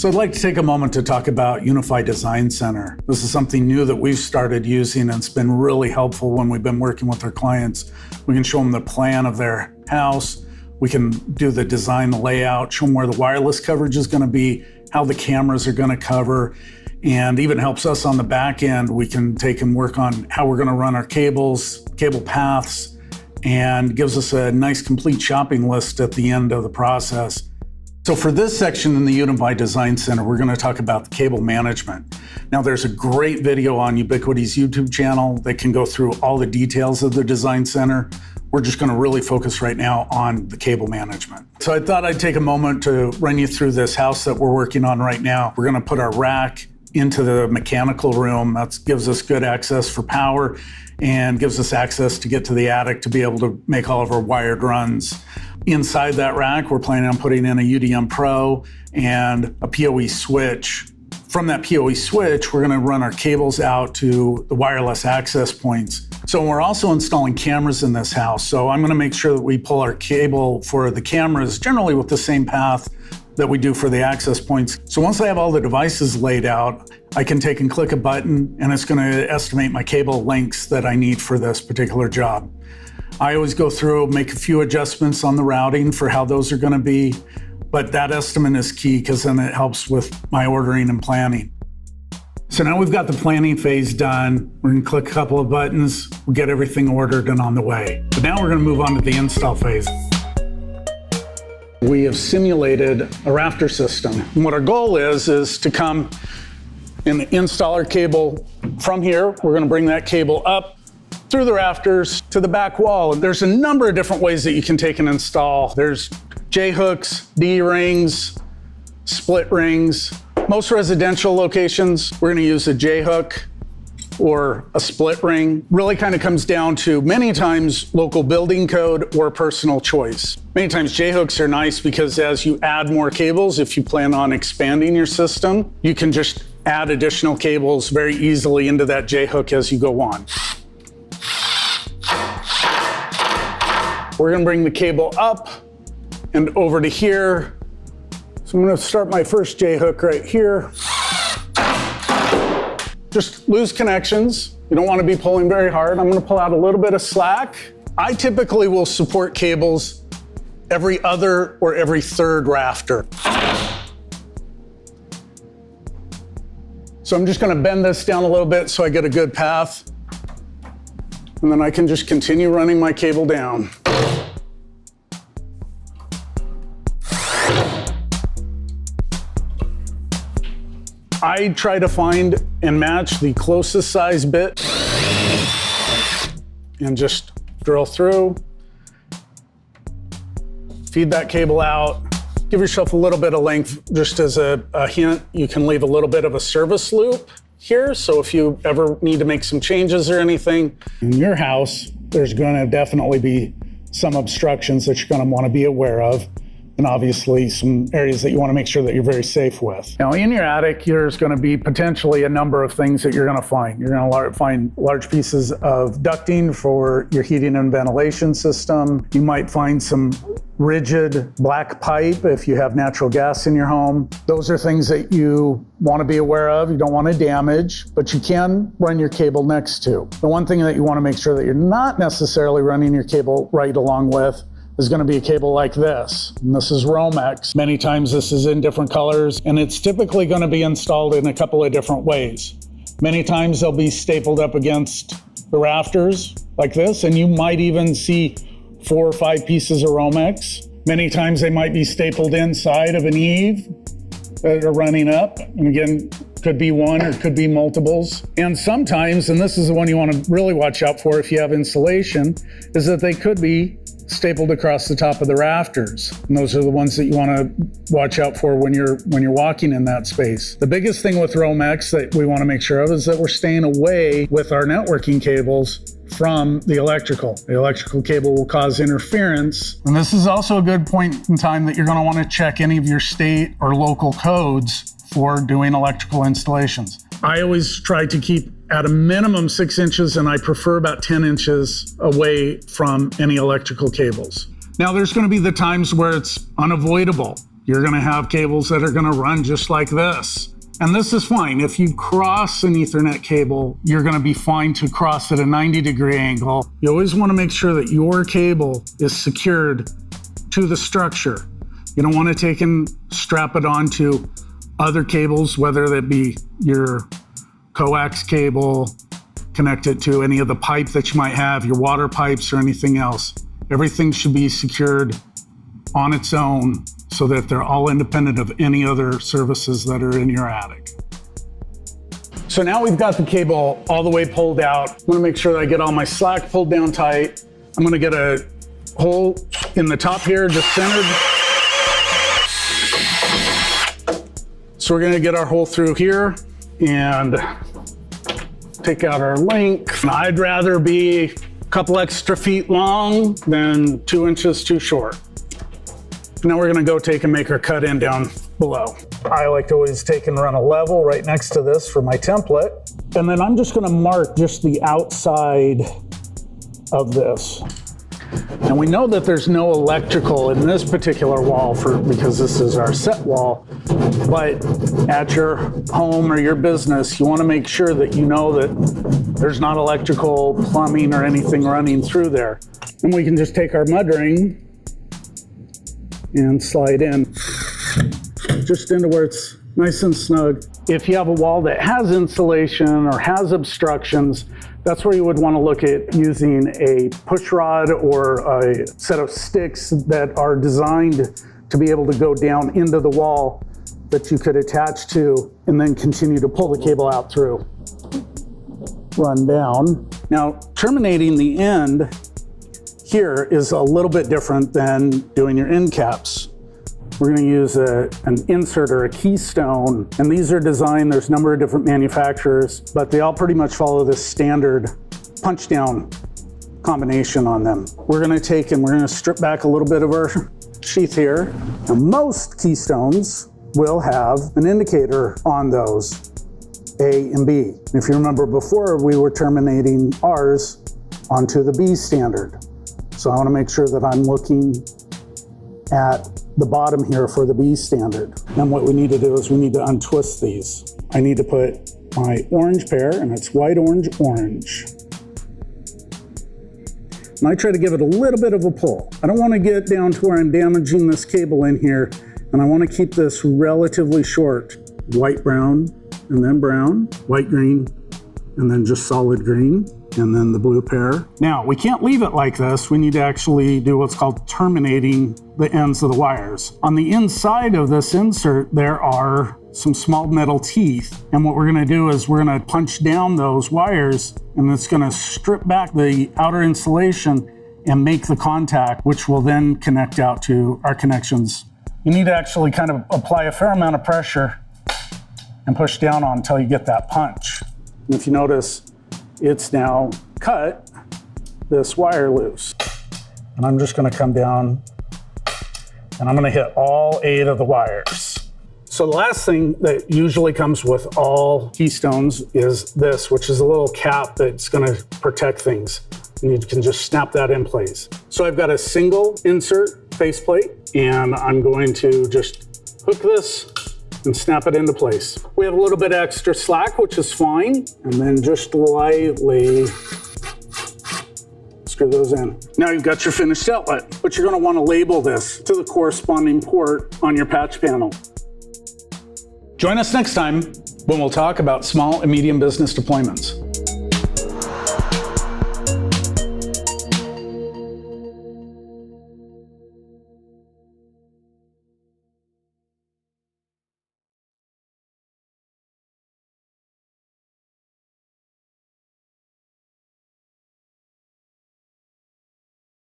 So I'd like to take a moment to talk about UniFi Design Center. This is something new that we've started using, and it's been really helpful when we've been working with our clients. We can show them the plan of their house. We can do the design, the layout, show them where the wireless coverage is going to be, how the cameras are going to cover, and even helps us on the back end. We can take and work on how we're going to run our cables, cable paths, and gives us a nice complete shopping list at the end of the process. So for this section in the UniFi Design Center, we're going to talk about the cable management. Now there's a great video on Ubiquity's YouTube channel that can go through all the details of the Design Center. We're just going to really focus right now on the cable management. So I thought I'd take a moment to run you through this house that we're working on right now. We're going to put our rack into the mechanical room. That gives us good access for power and gives us access to get to the attic to be able to make all of our wired runs. Inside that rack, we're planning on putting in a UDM Pro and a PoE switch. From that PoE switch, we're going to run our cables out to the wireless access points. So we're also installing cameras in this house. So I'm going to make sure that we pull our cable for the cameras generally with the same path that we do for the access points. So once I have all the devices laid out, I can take and click a button and it's going to estimate my cable lengths that I need for this particular job. I always go through, make a few adjustments on the routing for how those are going to be, but that estimate is key because then it helps with my ordering and planning. So now we've got the planning phase done. We're going to click a couple of buttons, we'll get everything ordered and on the way. But now we're going to move on to the install phase. We have simulated a rafter system. And what our goal is to come and install our cable from here. We're going to bring that cable up through the rafters to the back wall. There's a number of different ways that you can take and install. There's J-hooks, D-rings, split rings. Most residential locations, we're going to use a J-hook or a split ring. Really kind of comes down to many times local building code or personal choice. Many times J-hooks are nice because as you add more cables, if you plan on expanding your system, you can just add additional cables very easily into that J-hook as you go on. We're going to bring the cable up and over to here. So I'm going to start my first J-hook right here. Just loose connections. You don't want to be pulling very hard. I'm going to pull out a little bit of slack. I typically will support cables every other or every third rafter. So I'm just going to bend this down a little bit so I get a good path. And then I can just continue running my cable down. I try to find and match the closest size bit and just drill through, feed that cable out, give yourself a little bit of length. Just as a hint, you can leave a little bit of a service loop here. So if you ever need to make some changes or anything in your house, there's going to definitely be some obstructions that you're going to want to be aware of. And obviously some areas that you want to make sure that you're very safe with. Now in your attic, there's going to be potentially a number of things that you're going to find. You're going to find large pieces of ducting for your heating and ventilation system. You might find some rigid black pipe if you have natural gas in your home. Those are things that you want to be aware of. You don't want to damage, but you can run your cable next to. The one thing that you want to make sure that you're not necessarily running your cable right along with is going to be a cable like this. And this is Romex. Many times this is in different colors, and it's typically going to be installed in a couple of different ways. Many times they'll be stapled up against the rafters like this, and you might even see 4 or 5 pieces of Romex. Many times they might be stapled inside of an eave that are running up. And again, could be one or could be multiples. And sometimes, and this is the one you want to really watch out for if you have insulation, is that they could be stapled across the top of the rafters. And those are the ones that you want to watch out for when you're walking in that space. The biggest thing with Romex that we want to make sure of is that we're staying away with our networking cables from the electrical. The electrical cable will cause interference. And this is also a good point in time that you're going to want to check any of your state or local codes for doing electrical installations. I always try to keep at a minimum 6 inches, and I prefer about 10 inches away from any electrical cables. Now there's going to be the times where it's unavoidable. you're gonna have cables that are gonna run just like this. And this is fine. If you cross an Ethernet cable, you're gonna be fine to cross at a 90-degree angle. You always wanna make sure that your cable is secured to the structure. You don't wanna take and strap it onto other cables, whether that be your coax cable, connect it to any of the pipe that you might have, your water pipes or anything else. Everything should be secured on its own so that they're all independent of any other services that are in your attic. So now we've got the cable all the way pulled out. I'm gonna make sure that I get all my slack pulled down tight. I'm gonna get a hole in the top here, just centered. So we're gonna get our hole through here and take out our link. I'd rather be a couple extra feet long than 2 inches too short. Now we're gonna go take and make our cut in down below. I like to always take and run a level right next to this for my template. And then I'm just gonna mark just the outside of this. And we know that there's no electrical in this particular wall because this is our set wall, but at your home or your business, you wanna make sure that you know that there's not electrical, plumbing, or anything running through there. And we can just take our mud ring and slide in just into where it's nice and snug. If you have a wall that has insulation or has obstructions, that's where you would want to look at using a push rod or a set of sticks that are designed to be able to go down into the wall that you could attach to and then continue to pull the cable out through. Run down. Now, terminating the end here is a little bit different than doing your end caps. We're going to use an insert or a keystone, and these are designed, there's a number of different manufacturers, but they all pretty much follow this standard punch down combination on them. We're going to take and we're going to strip back a little bit of our sheath here. Now, most keystones will have an indicator on those, A and B. And if you remember before, we were terminating ours onto the B standard. So I want to make sure that I'm looking at the bottom here for the B standard. And what we need to do is we need to untwist these. I need to put my orange pair, and it's white, orange, orange. And I try to give it a little bit of a pull. I don't want to get down to where I'm damaging this cable in here, and I want to keep this relatively short. White, brown, and then brown, white, green, and then just solid green. And then the blue pair. Now, we can't leave it like this. We need to actually do what's called terminating the ends of the wires. On the inside of this insert, there are some small metal teeth. And what we're gonna do is we're gonna punch down those wires, and it's gonna strip back the outer insulation and make the contact, which will then connect out to our connections. You need to actually kind of apply a fair amount of pressure and push down on until you get that punch. And if you notice, it's now cut this wire loose. And I'm just gonna come down and I'm gonna hit all 8 of the wires. So the last thing that usually comes with all keystones is this, which is a little cap that's gonna protect things. And you can just snap that in place. So I've got a single insert faceplate, and I'm going to just hook this and snap it into place. We have a little bit of extra slack, which is fine, and then just lightly screw those in. Now you've got your finished outlet, but you're gonna wanna label this to the corresponding port on your patch panel. Join us next time when we'll talk about small and medium business deployments.